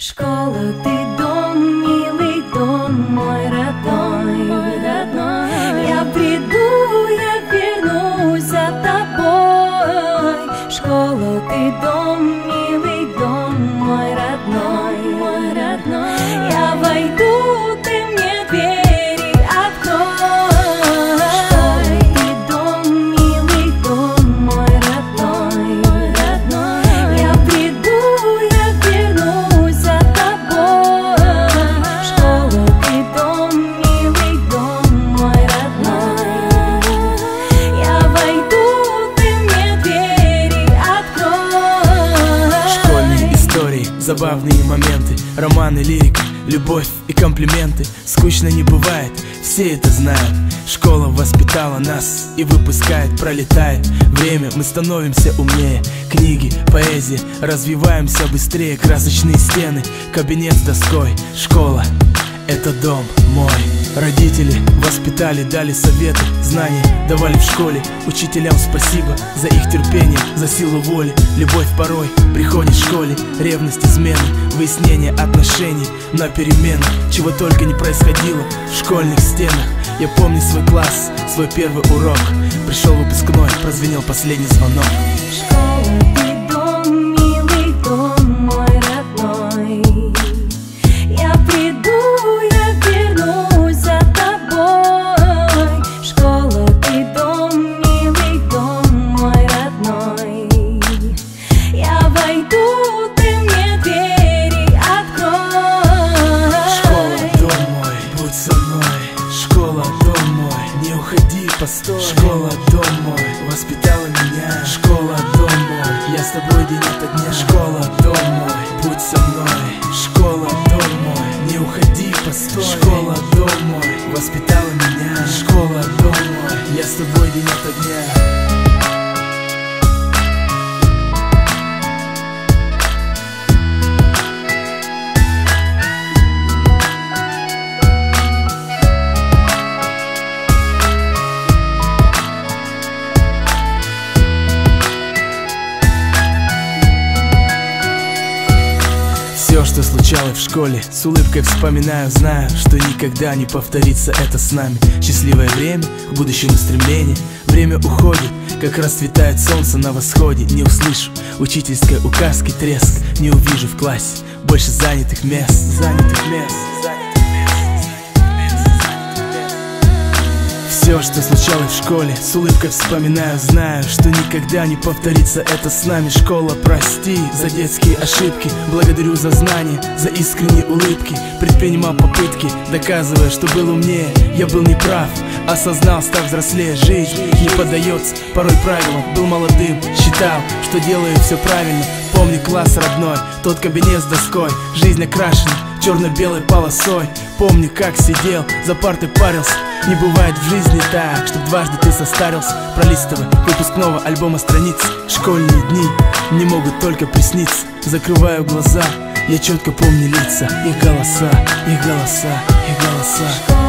Школа, ты дом, милый дом, мой родной, Я приду, я вернусь за тобой. Школа, ты дом, милый дом, мой родной, Я войду, ты мне двери открой. Школа, ты дом, милый дом, мой родной, Я приду, я вернусь за тобой. Школа, ты дом, милый дом, мой родной, Я войду, ты мне двери открой. Школьные истории, забавные моменты, романы, лирика, любовь и комплименты. Скучно не бывает, все это знают. Школа воспитала нас и выпускает, пролетает время, мы становимся умнее. Книги, поэзия, развиваемся быстрее. Красочные стены, кабинет с доской. Школа — это дом мой. Родители воспитали, дали советы, знания давали в школе. Учителям спасибо за их терпение, за силу воли. Любовь порой приходит в школе, ревность, измены, выяснение отношений на перемену. Чего только не происходило в школьных стенах. Я помню свой класс, свой первый урок. Пришел выпускной, прозвенел последний звонок. Школа, ты дом, милый дом, мой родной, Я приду, я вернусь за тобой. Школа, ты дом, милый дом, мой родной, Я войду, ты мне двери открой. Школа, дом мой, будь со мной. Школа, дом мой, не уходи, постой. Школа, дом мой, воспитала меня. Школа, дом мой, я с тобой день ото дня. Школа, дом мой, будь со мной. Школа, дом мой, не уходи, постой. Школа, дом мой, воспитала меня. Школа, дом мой, я с тобой день ото дня. Все, что случалось в школе, с улыбкой вспоминаю. Знаю, что никогда не повторится это с нами. Счастливое время, к будущему стремление. Время уходит, как расцветает солнце на восходе. Не услышу учительской указки, треск. Не увижу в классе больше занятых мест. Все, что случалось в школе, с улыбкой вспоминаю. Знаю, что никогда не повторится это с нами. Школа, прости за детские ошибки. Благодарю за знания, за искренние улыбки. Предпринимал попытки, доказывая, что был умнее. Я был неправ, осознал, став взрослее. Жизнь не поддается порой правилам. Был молодым, считал, что делаю все правильно. Помню класс родной, тот кабинет с доской. Жизнь окрашена черно-белой полосой. Помню, как сидел, за партой парился. Не бывает в жизни так, чтоб дважды ты состарился. Пролистывая выпускного альбома страниц. Школьные дни не могут только присниться. Закрываю глаза, я четко помню лица. Их голоса, их голоса, их голоса.